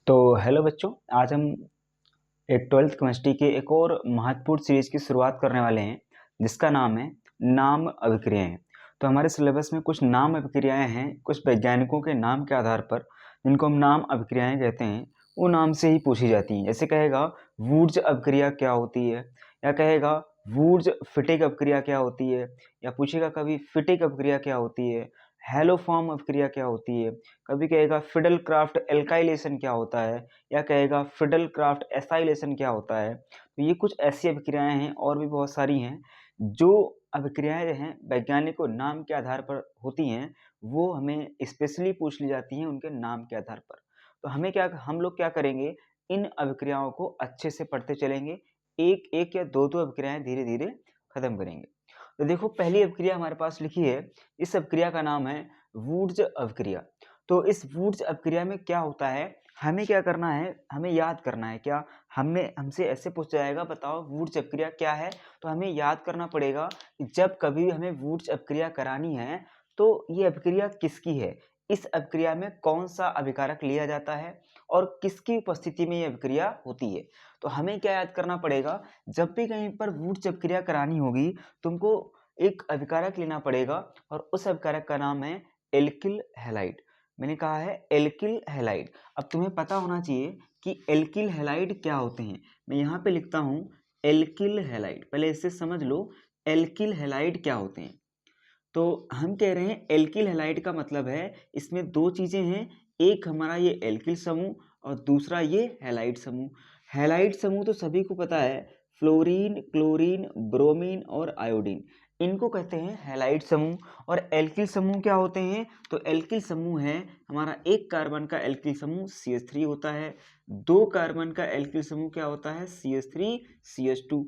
तो हेलो बच्चों, आज हम एक 12th केमिस्ट्री के एक और महत्वपूर्ण सीरीज की शुरुआत करने वाले हैं जिसका नाम है नाम अभिक्रियाएं। तो हमारे सिलेबस में कुछ नाम अभिक्रियाएं हैं, कुछ वैज्ञानिकों के नाम के आधार पर जिनको हम नाम अभिक्रियाएं कहते हैं, वो नाम से ही पूछी जाती हैं। जैसे कहेगा वुर्ज अभिक्रिया क्या होती है, या कहेगा वुर्ज फिटिक अभिक्रिया क्या होती है, या पूछेगा कभी फिटिक अभिक्रिया क्या होती है, हेलोफॉर्म अभिक्रिया क्या होती है, कभी कहेगा फिडल क्राफ्ट एल्काइलेशन क्या होता है, या कहेगा फिडल क्राफ्ट एसाइलेशन क्या होता है। तो ये कुछ ऐसी अभिक्रियाएं हैं, और भी बहुत सारी हैं। जो अभिक्रियाएं हैं वैज्ञानिकों नाम के आधार पर होती हैं, वो हमें स्पेशली पूछ ली जाती हैं उनके नाम के आधार पर। तो हम लोग क्या करेंगे, इन अभिक्रियाओं को अच्छे से पढ़ते चलेंगे, एक एक या दो दो अभिक्रियाएं धीरे धीरे खत्म करेंगे। तो देखो, पहली अभिक्रिया हमारे पास लिखी है। इस अभिक्रिया का नाम है वुर्ज अभिक्रिया। तो इस वुर्ज अभिक्रिया में क्या होता है, हमें क्या करना है, हमें याद करना है। क्या हमें हमसे ऐसे पूछा जाएगा, बताओ वुर्ज अभिक्रिया क्या है, तो हमें याद करना पड़ेगा कि जब कभी हमें वुर्ज अभिक्रिया करानी है तो ये अभिक्रिया किसकी है, इस अभिक्रिया में कौन सा अभिकारक लिया जाता है और किसकी उपस्थिति में ये अभिक्रिया होती है। तो हमें क्या याद करना पड़ेगा, जब भी कहीं पर वुर्ज अभिक्रिया करानी होगी तुमको एक अभिकारक लेना पड़ेगा, और उस अभिकारक का नाम है एल्किल हैलाइड। मैंने कहा है एल्किल हैलाइड। अब तुम्हें पता होना चाहिए कि एल्किल हैलाइड क्या होते हैं। मैं यहाँ पे लिखता हूँ एल्किल हैलाइड, पहले इससे समझ लो एल्किल हैलाइड क्या होते हैं। तो हम कह रहे हैं एल्किल हैलाइड का मतलब है इसमें दो चीजें हैं, एक हमारा ये एल्किल समूह और दूसरा ये हैलाइड समूह। हैलाइड समूह तो सभी को पता है, फ्लोरीन, क्लोरीन, ब्रोमीन और आयोडीन, इनको कहते हैं हैलाइड समूह। और एल्किल समूह क्या होते हैं, तो एल्किल समूह है हमारा एक कार्बन का एल्किल समूह CH3 होता है, दो कार्बन का एल्किल समूह क्या होता है CH3 CH2।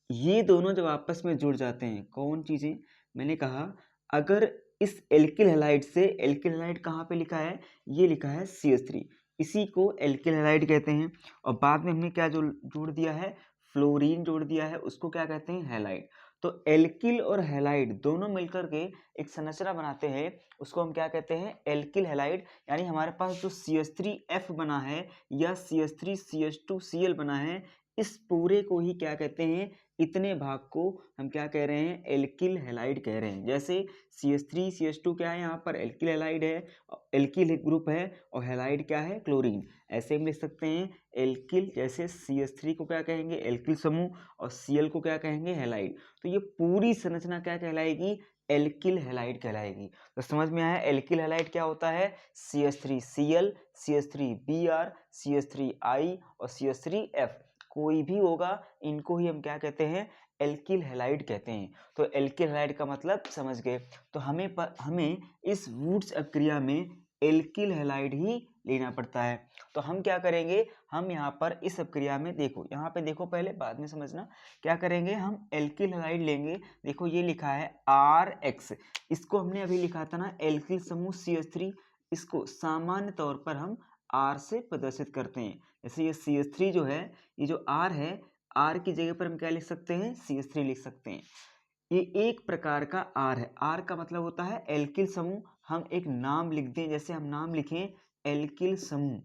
ये दोनों जब आपस में जुड़ जाते हैं, कौन चीजें, मैंने कहा अगर इस एल्किल हैलाइड से, एल्किल हैलाइड कहाँ पे लिखा है, ये लिखा है CH3, इसी को एल्किल हैलाइड कहते हैं। और बाद में हमने क्या जोड़ दिया है, फ्लोरीन जोड़ दिया है, उसको क्या कहते हैं, हैलाइड। तो एल्किल और हैलाइड दोनों मिलकर के एक संरचना बनाते हैं, उसको हम क्या कहते हैं, एल्किल हैलाइड। यानी हमारे पास जो CH3F बना है या CH3CH2Cl बना है, इस पूरे को ही क्या कहते हैं, इतने भाग को हम क्या कह रहे हैं, एल्किल हैलाइड कह रहे हैं। जैसे CH3 CH2 क्या है, यहाँ पर एल्किल हैलाइड है, एल्किल ग्रुप है, और हैलाइड क्या है, क्लोरीन। ऐसे हम लिख सकते हैं एल्किल, जैसे CH3 को क्या कहेंगे, एल्किल समूह, और Cl को क्या कहेंगे, हैलाइड। तो ये पूरी संरचना क्या कहलाएगी, एल्किल हैलाइड कहलाएगी। तो समझ में आया एल्किल हैलाइड क्या होता है, CH3Cl, CH3Br, CH3I और CH3F, कोई भी होगा, इनको ही हम क्या कहते हैं, एल्किल हैलाइड कहते हैं। तो एल्किल हैलाइड का मतलब समझ गए। तो हमें इस वुर्ज अभिक्रिया में एल्किल हैलाइड ही लेना पड़ता है। तो हम क्या करेंगे, हम यहाँ पर इस अभिक्रिया में देखो, यहाँ पे देखो पहले, बाद में समझना। क्या करेंगे, हम एल्किल हैलाइड लेंगे। देखो ये लिखा है RX, इसको हमने अभी लिखा था ना एल्किल समूह CH3, इसको सामान्य तौर पर हम R से प्रदर्शित करते हैं। जैसे ये CH3 जो है, ये जो R है, R की जगह पर हम क्या लिख सकते हैं, CH3 लिख सकते हैं। ये एक प्रकार का R है। R का मतलब होता है एल्किल समूह। हम एक नाम लिख दें, जैसे हम नाम लिखें एल्किल समूह,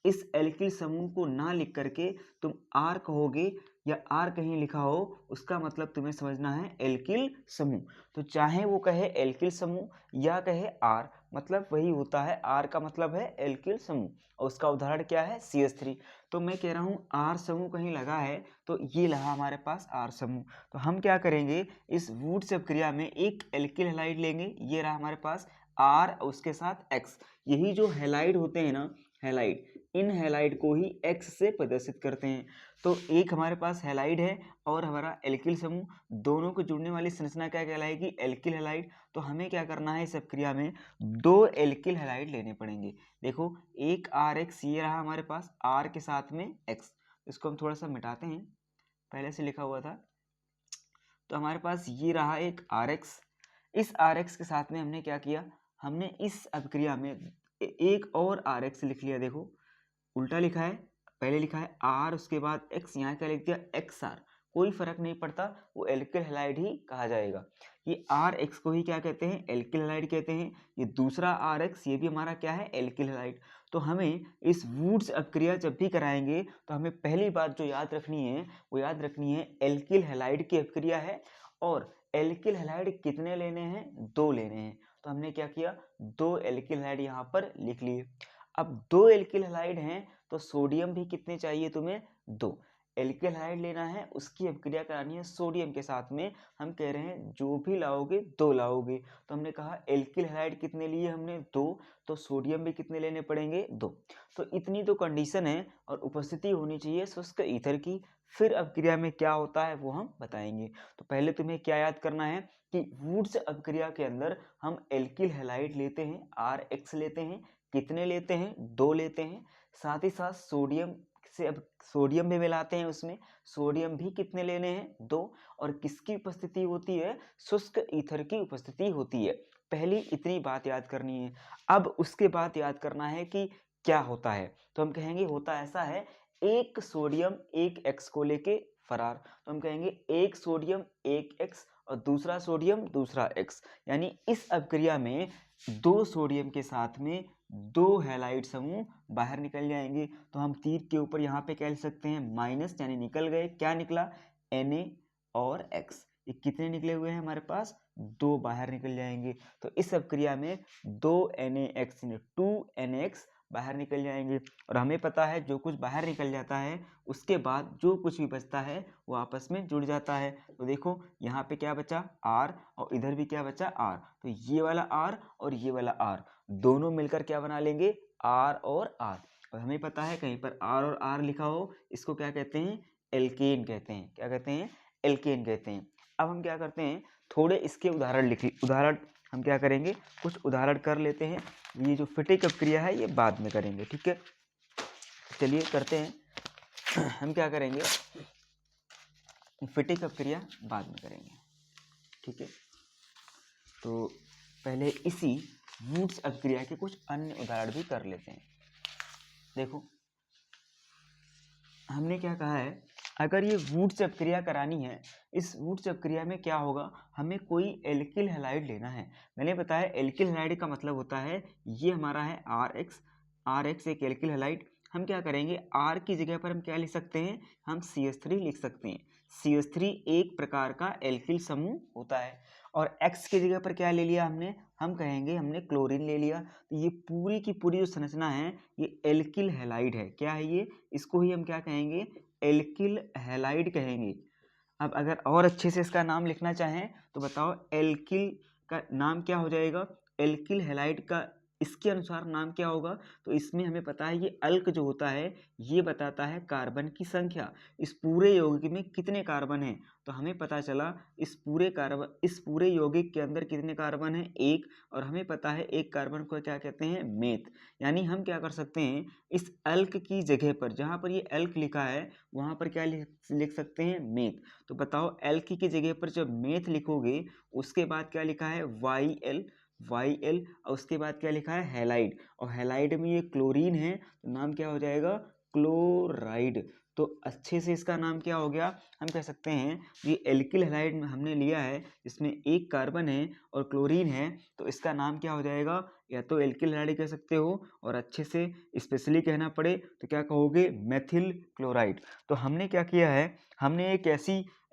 इस एल्किल समूह को ना लिख करके तुम R कहोगे, या R कहीं लिखा हो, उसका मतलब तुम्हें समझना है एल्किल समूह। तो चाहे वो कहे एल्किल समूह या कहे R, मतलब वही होता है। R का मतलब है एल्किल समूह, और उसका उदाहरण क्या है, CH3। तो मैं कह रहा हूँ R समूह कहीं लगा है, तो ये लगा हमारे पास R समूह। तो हम क्या करेंगे, इस वुर्ज अभिक्रिया में एक एल्किल हैलाइड लेंगे, ये रहा हमारे पास R, उसके साथ X। यही जो हैलाइड होते हैं ना, हैलाइड, इन हैलाइड को ही X से प्रदर्शित करते हैं। तो एक हमारे पास हैलाइड है और हमारा एल्किल समूह, दोनों को जुड़ने वाली संरचना क्या कहलाएगी, एल्किल हैलाइड। तो हमें क्या करना है, इस अभिक्रिया में दो एल्किल हैलाइड लेने पड़ेंगे। देखो एक RX, ये रहा हमारे पास R के साथ में X। इसको हम थोड़ा सा मिटाते हैं, पहले से लिखा हुआ था। तो हमारे पास ये रहा एक RX, इस RX के साथ में हमने क्या किया, हमने इस अभिक्रिया में एक और RX लिख लिया। देखो उल्टा लिखा है, पहले लिखा है R, उसके बाद X, यहाँ क्या लिख दिया XR। कोई फर्क नहीं पड़ता, वो एल्किल हैलाइड ही कहा जाएगा। ये आर एक्स को ही क्या कहते हैं, एल्किल हैलाइड कहते हैं। ये दूसरा आर एक्स ये भी हमारा क्या है, एल्किल हैलाइड। तो हमें इस वुड्स अपक्रिया जब भी कराएंगे तो हमें पहली बात जो याद रखनी है वो याद रखनी है एल्किल हैलाइड की अपक्रिया है, और एल्किल हैलाइड कितने लेने हैं, 2 लेने हैं। तो हमने क्या किया, 2 एल्किल हैलाइड यहाँ पर लिख लिए। अब 2 एल्किल हैलाइड हैं तो सोडियम भी कितने चाहिए तुम्हें, 2 एल्किल हैलाइड लेना है, उसकी अपक्रिया करानी है सोडियम के साथ में। हम कह रहे हैं जो भी लाओगे 2 लाओगे। तो हमने कहा एल्किल हैलाइड कितने लिए हमने, 2, तो सोडियम भी कितने लेने पड़ेंगे, 2। तो इतनी तो कंडीशन है और उपस्थिति होनी चाहिए शुष्क ईथर की। फिर अपक्रिया में क्या होता है वो हम बताएंगे। तो पहले तुम्हें क्या याद करना है कि वुड्स अपक्रिया के अंदर हम एल्किल हैलाइड लेते हैं, आर एक्स लेते हैं, कितने लेते हैं, 2 लेते हैं। साथ ही साथ सोडियम से अब सोडियम भी मिलाते हैं उसमें, सोडियम भी कितने लेने हैं, 2। और किसकी उपस्थिति होती है, शुष्क ईथर की उपस्थिति होती है। पहली इतनी बात याद करनी है। अब उसके बाद याद करना है कि क्या होता है। तो हम कहेंगे होता ऐसा है, एक सोडियम एक एक्स को लेके फरार। तो हम कहेंगे एक सोडियम एक एक्स और दूसरा सोडियम दूसरा एक्स, यानी इस अपक्रिया में 2 सोडियम के साथ में 2 हैलाइड समूह बाहर निकल जाएंगे। तो हम तीर के ऊपर यहाँ पे क्या लिख सकते हैं, माइनस, यानी निकल गए। क्या निकला, Na और X। ये कितने निकले हुए हैं हमारे पास, 2 बाहर निकल जाएंगे। तो इस अपक्रिया में 2 NaX यानी 2 NaX बाहर निकल जाएंगे। और हमें पता है जो कुछ बाहर निकल जाता है उसके बाद जो कुछ भी बचता है वो आपस में जुड़ जाता है। तो देखो यहाँ पे क्या बचा, R, और इधर भी क्या बचा, R। तो ये वाला R और ये वाला R दोनों मिलकर क्या बना लेंगे, R और R। और हमें पता है कहीं पर R और R लिखा हो इसको क्या कहते हैं, एल्केन कहते हैं। क्या कहते हैं, एल्केन कहते हैं। अब हम क्या करते हैं, थोड़े इसके उदाहरण उदाहरण हम क्या करेंगे, कुछ उदाहरण कर लेते हैं। ये जो फिटिक अपक्रिया है ये बाद में करेंगे, ठीक है। चलिए करते हैं। हम क्या करेंगे, फिटिक अपक्रिया बाद में करेंगे, ठीक है। तो पहले इसी वुड्स अपक्रिया के कुछ अन्य उदाहरण भी कर लेते हैं। देखो हमने क्या कहा है, अगर ये वुड्स अपक्रिया करानी है, इस वुड्स अपक्रिया में क्या होगा, हमें कोई एल्किल हैलाइड लेना है। मैंने बताया एल्किल हैलाइड का मतलब होता है ये हमारा है आर एक्स एक एल्किल हैलाइड। हम क्या करेंगे, R की जगह पर हम क्या लिख सकते हैं, हम CH3 लिख सकते हैं। CH3 एक प्रकार का एल्किल समूह होता है। और X की जगह पर क्या ले लिया हमने, हम कहेंगे हमने क्लोरीन ले लिया। तो ये पूरी की पूरी जो संरचना है ये एल्किल हैलाइड है। क्या है ये, इसको ही हम क्या कहेंगे, एल्किल हैलाइड कहेंगे। अब अगर और अच्छे से इसका नाम लिखना चाहें तो बताओ एल्किल का नाम क्या हो जाएगा, एल्किल हैलाइड का इसके अनुसार नाम क्या होगा। तो इसमें हमें पता है ये अल्क जो होता है ये बताता है कार्बन की संख्या, इस पूरे यौगिक में कितने कार्बन हैं। तो हमें पता चला इस पूरे यौगिक के अंदर कितने कार्बन हैं, 1। और हमें पता है एक कार्बन को क्या कहते हैं, मेथ। यानी हम क्या कर सकते हैं, इस अल्क की जगह पर जहाँ पर ये अल्क लिखा है वहाँ पर क्या लिख सकते हैं, मेथ। तो बताओ एल्क की जगह पर जब मेथ लिखोगे उसके बाद क्या लिखा है, YL और उसके बाद क्या लिखा है, हैलाइड। और हैलाइड में ये क्लोरीन है तो नाम क्या हो जाएगा, क्लोराइड। तो अच्छे से इसका नाम क्या हो गया, हम कह सकते हैं ये एल्किल हैलाइड में हमने लिया है इसमें एक कार्बन है और क्लोरीन है, तो इसका नाम क्या हो जाएगा, या तो एल्किल हैलाइड कह सकते हो और अच्छे से स्पेशली कहना पड़े तो क्या कहोगे, मेथिल क्लोराइड। तो हमने क्या किया है, हमने एक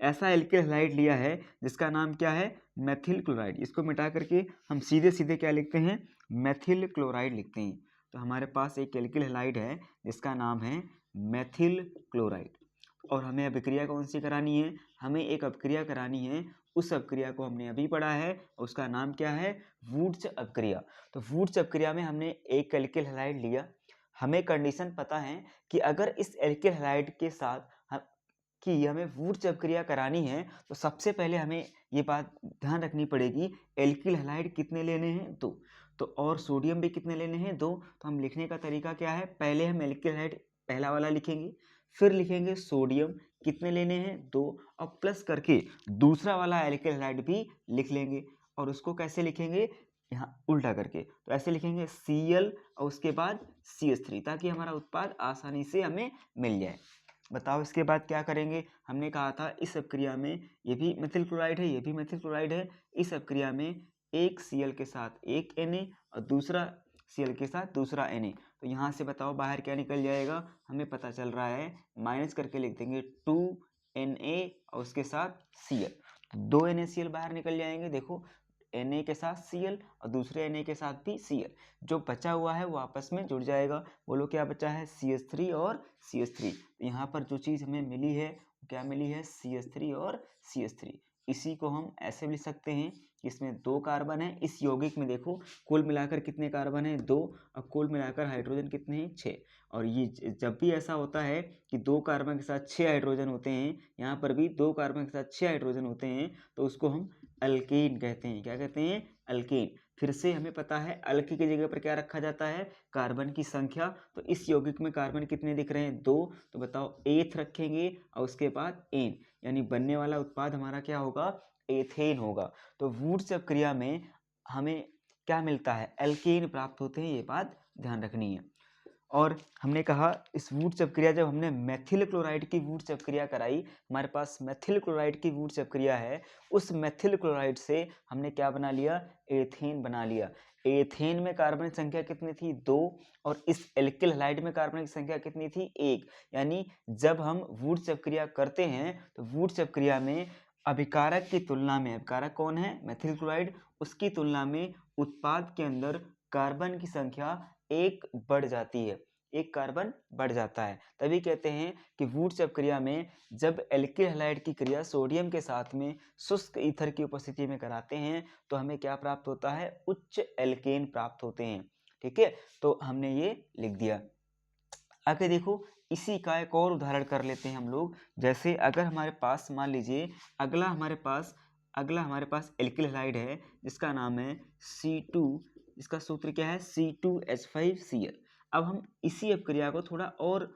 ऐसा एल्किल हैलाइड लिया है जिसका नाम क्या है, मेथिल क्लोराइड। इसको मिटा करके हम सीधे सीधे क्या लिखते हैं, मेथिल क्लोराइड लिखते हैं। तो हमारे पास एक एल्किल हैलाइड है जिसका नाम है मेथिल क्लोराइड। और हमें अभिक्रिया कौन सी करानी है, हमें एक अपक्रिया करानी है। उस अपक्रिया को हमने अभी पढ़ा है, उसका नाम क्या है, वुड्स अपक्रिया। तो वुड्स अपक्रिया में हमने एक एल्किल हैलाइड लिया। हमें कंडीशन पता है कि अगर इस एल्किल हैलाइड के साथ कि हमें वुड्स अपक्रिया करानी है तो सबसे पहले हमें ये बात ध्यान रखनी पड़ेगी, एल्किल हैलाइड कितने लेने हैं, 2। तो और सोडियम भी कितने लेने हैं, 2। तो हम लिखने का तरीका क्या है, पहले हम एल्किल हैलाइड पहला वाला लिखेंगे, फिर लिखेंगे सोडियम कितने लेने हैं, 2, और प्लस करके दूसरा वाला एल्किल हैलाइड भी लिख लेंगे। और उसको कैसे लिखेंगे, यहाँ उल्टा करके, तो ऐसे लिखेंगे Cl और उसके बाद CH3 ताकि हमारा उत्पाद आसानी से हमें मिल जाए। बताओ इसके बाद क्या करेंगे। हमने कहा था इस अपक्रिया में ये भी मेथिल क्लोराइड है, ये भी मेथिल क्लोराइड है। इस अपक्रिया में एक Cl के साथ एक Na और दूसरा Cl के साथ दूसरा Na। तो यहाँ से बताओ बाहर क्या निकल जाएगा, हमें पता चल रहा है, माइनस करके लिख देंगे 2Na और उसके साथ Cl, 2 NaCl बाहर निकल जाएंगे। देखो Na के साथ Cl और दूसरे Na के साथ भी Cl, जो बचा हुआ है वो आपस में जुड़ जाएगा। बोलो क्या बचा है, CH3 और CH3। यहाँ पर जो चीज़ हमें मिली है क्या मिली है, CH3 और CH3। इसी को हम ऐसे भी लिख सकते हैं कि इसमें 2 कार्बन है। इस यौगिक में देखो कुल मिलाकर कितने कार्बन है, 2, और कुल मिलाकर हाइड्रोजन कितने हैं, 6। और ये जब भी ऐसा होता है कि 2 कार्बन के साथ 6 हाइड्रोजन होते हैं, यहाँ पर भी 2 कार्बन के साथ 6 हाइड्रोजन होते हैं, तो उसको हम अल्केन कहते हैं। क्या कहते हैं, अल्केन। फिर से हमें पता है अल्की की जगह पर क्या रखा जाता है, कार्बन की संख्या। तो इस यौगिक में कार्बन कितने दिख रहे हैं, 2। तो बताओ एथ रखेंगे और उसके बाद एन, यानी बनने वाला उत्पाद हमारा क्या होगा, एथेन होगा। तो वुड्स क्रिया में हमें क्या मिलता है, एल्केन प्राप्त होते हैं, ये बात ध्यान रखनी है। और हमने कहा इस वुड्स अपक्रिया, जब हमने मेथिल क्लोराइड की वुड्स अपक्रिया कराई, हमारे पास मेथिल क्लोराइड की वुड्स अपक्रिया है, उस मेथिल क्लोराइड से हमने क्या बना लिया, एथेन बना लिया। एथेन में कार्बन की संख्या कितनी थी, 2, और इस एल्किल हैलाइड में कार्बन की संख्या कितनी थी, 1। यानी जब हम वुड्स अपक्रिया करते हैं तो वुड्स अपक्रिया में अभिकारक की तुलना में, अभिकारक कौन है, मेथिल क्लोराइड, उसकी तुलना में उत्पाद के अंदर कार्बन की संख्या 1 बढ़ जाती है, 1 कार्बन बढ़ जाता है। तभी कहते हैं कि वुड्स अपक्रिया में जब एल्किल हैलाइड की क्रिया सोडियम के साथ में शुष्क ईथर की उपस्थिति में कराते हैं तो हमें क्या प्राप्त होता है, उच्च एल्केन प्राप्त होते हैं। ठीक है, तो हमने ये लिख दिया। आगे देखो इसी का एक और उदाहरण कर लेते हैं हम लोग। जैसे अगर हमारे पास मान लीजिए अगला हमारे पास एल्किल हैलाइड है जिसका नाम है C2, जिसका सूत्र क्या है, C2H5Cl। अब हम इसी अपक्रिया को थोड़ा और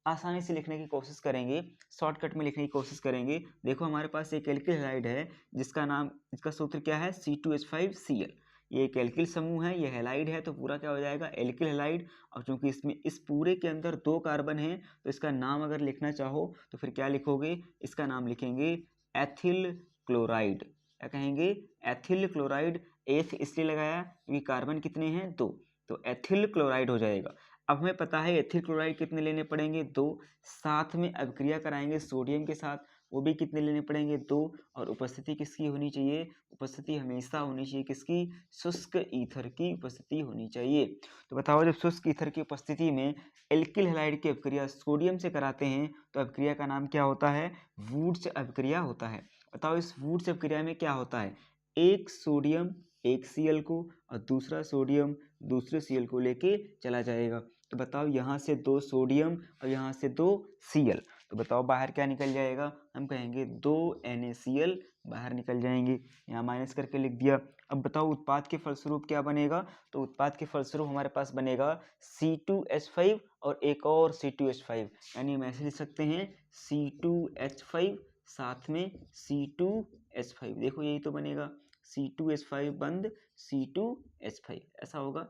आसानी से लिखने की कोशिश करेंगे, शॉर्टकट में लिखने की कोशिश करेंगे। देखो हमारे पास एक एल्किल हैलाइड है जिसका सूत्र क्या है, C2H5Cl। ये एक एल्किल समूह है, ये हैलाइड है, तो पूरा क्या हो जाएगा, एल्किल हैलाइड। और चूंकि इसमें इस पूरे के अंदर 2 कार्बन है तो इसका नाम अगर लिखना चाहो तो फिर क्या लिखोगे, इसका नाम लिखेंगे एथिल क्लोराइड। क्या कहेंगे, एथिल क्लोराइड। एथ इसलिए लगाया क्योंकि कार्बन कितने हैं, 2, तो एथिल क्लोराइड हो जाएगा। अब हमें पता है एथिल क्लोराइड कितने लेने पड़ेंगे, 2। साथ में अभिक्रिया कराएंगे सोडियम के साथ, वो भी कितने लेने पड़ेंगे, 2। और उपस्थिति किसकी होनी चाहिए, उपस्थिति हमेशा होनी चाहिए किसकी, शुष्क ईथर की उपस्थिति होनी चाहिए। तो बताओ जब शुष्क ईथर की उपस्थिति में एल्किल हैलाइड की अभिक्रिया सोडियम से कराते हैं तो अभिक्रिया का नाम क्या होता है, वुड्स अभिक्रिया होता है। बताओ इस वुड्स अभिक्रिया में क्या होता है, एक सोडियम एक Cl को और दूसरा सोडियम दूसरे Cl को लेके चला जाएगा। तो बताओ यहाँ से 2 सोडियम और यहाँ से 2 Cl, तो बताओ बाहर क्या निकल जाएगा, हम कहेंगे 2 NaCl बाहर निकल जाएंगे। यहाँ माइनस करके लिख दिया। अब बताओ उत्पाद के फलस्वरूप क्या बनेगा, तो उत्पाद के फलस्वरूप हमारे पास बनेगा C2H5 और एक और C2H5, यानी हम ऐसे लिख सकते हैं C2H5 साथ में C2H5। देखो यही तो बनेगा, C2H5 बंद C2H5, ऐसा होगा,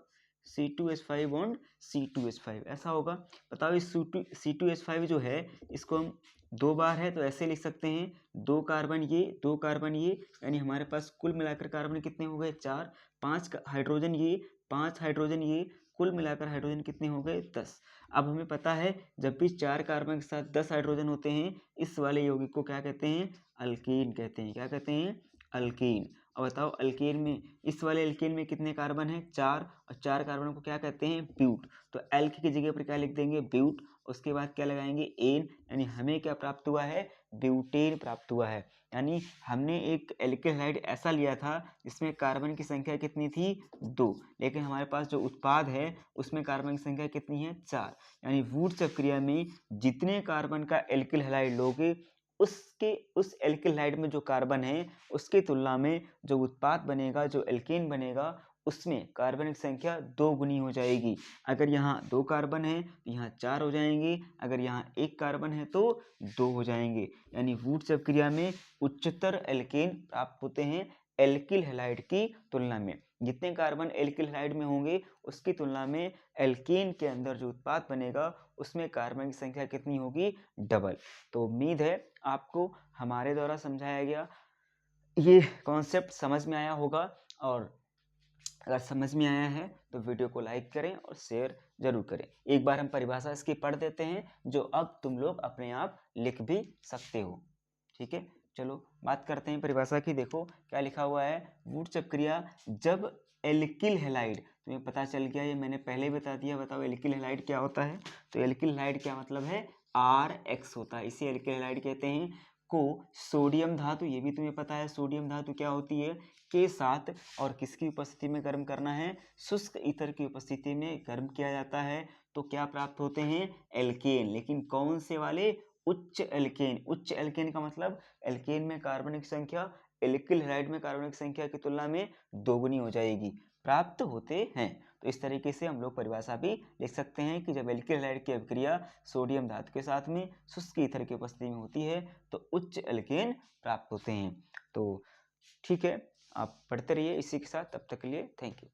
C2H5 बॉन्ड C2H5, ऐसा होगा। बताओ इस C2H5 जो है इसको हम 2 बार है तो ऐसे लिख सकते हैं, 2 कार्बन ये 2 कार्बन ये, यानी हमारे पास कुल मिलाकर कार्बन कितने हो गए, 4। 5 हाइड्रोजन ये 5 हाइड्रोजन ये, कुल मिलाकर हाइड्रोजन कितने हो गए, 10। अब हमें पता है जब भी 4 कार्बन के साथ 10 हाइड्रोजन होते हैं इस वाले यौगिक को क्या कहते हैं, अल्कीन कहते हैं। क्या कहते हैं, अल्कीन। अब बताओ अल्केन में, इस वाले अल्केन में कितने कार्बन है, 4, और 4 कार्बन को क्या कहते हैं, ब्यूट। तो एल्क की जगह पर क्या लिख देंगे, ब्यूट। उसके बाद क्या लगाएंगे, एन, यानी हमें क्या प्राप्त हुआ है, ब्यूटेन प्राप्त हुआ है। यानी हमने एक एल्किल हैलाइड ऐसा लिया था जिसमें कार्बन की संख्या कितनी थी, 2, लेकिन हमारे पास जो उत्पाद है उसमें कार्बन की संख्या कितनी है, 4। यानी वुड्स प्रक्रिया में जितने कार्बन का एल्किल हैलाइड लोगे उस एल्किल हैलाइड में जो कार्बन है उसकी तुलना में जो उत्पाद बनेगा, जो एल्केन बनेगा, उसमें कार्बन की संख्या 2 गुनी हो जाएगी। अगर यहाँ 2 कार्बन है तो यहाँ 4 हो जाएंगे, अगर यहाँ 1 कार्बन है तो 2 हो जाएंगे। यानी वुड्स प्रक्रिया में उच्चतर एल्केन प्राप्त होते हैं एल्किल हैलाइड की तुलना में। जितने कार्बन एल्किल हैलाइड में होंगे उसकी तुलना में एल्केन के अंदर जो उत्पाद बनेगा उसमें कार्बन की संख्या कितनी होगी, डबल। तो उम्मीद है आपको हमारे द्वारा समझाया गया ये कॉन्सेप्ट समझ में आया होगा, और अगर समझ में आया है तो वीडियो को लाइक करें और शेयर जरूर करें। एक बार हम परिभाषा इसकी पढ़ देते हैं जो अब तुम लोग अपने आप लिख भी सकते हो। ठीक है, चलो बात करते हैं परिभाषा की। देखो क्या लिखा हुआ है, वुडचक क्रिया जब एल्किल हैलाइड, तुम्हें पता चल गया, ये मैंने पहले ही बता दिया। बताओ एल्किल हैलाइड क्या होता है। तो एल्किल हैलाइड क्या मतलब है, RX होता है, इसे एल्किल हैलाइड कहते हैं। को सोडियम धातु, ये भी तुम्हें पता है सोडियम धातु क्या होती है, के साथ और किसकी उपस्थिति में गर्म करना है, शुष्क ईथर की उपस्थिति में गर्म किया जाता है तो क्या प्राप्त होते हैं, एल्केन। लेकिन कौन से वाले, उच्च एल्केन। उच्च एल्केन का मतलब एल्केन में कार्बन की संख्या एल्किल हैलाइड में कार्बन की संख्या की तुलना में दोगुनी हो जाएगी, प्राप्त होते हैं। तो इस तरीके से हम लोग परिभाषा भी लिख सकते हैं कि जब एल्किल हैलाइड की अभिक्रिया सोडियम धातु के साथ में शुष्क ईथर की उपस्थिति में होती है तो उच्च एल्केन प्राप्त होते हैं। तो ठीक है, आप पढ़ते रहिए इसी के साथ, तब तक के लिए थैंक यू।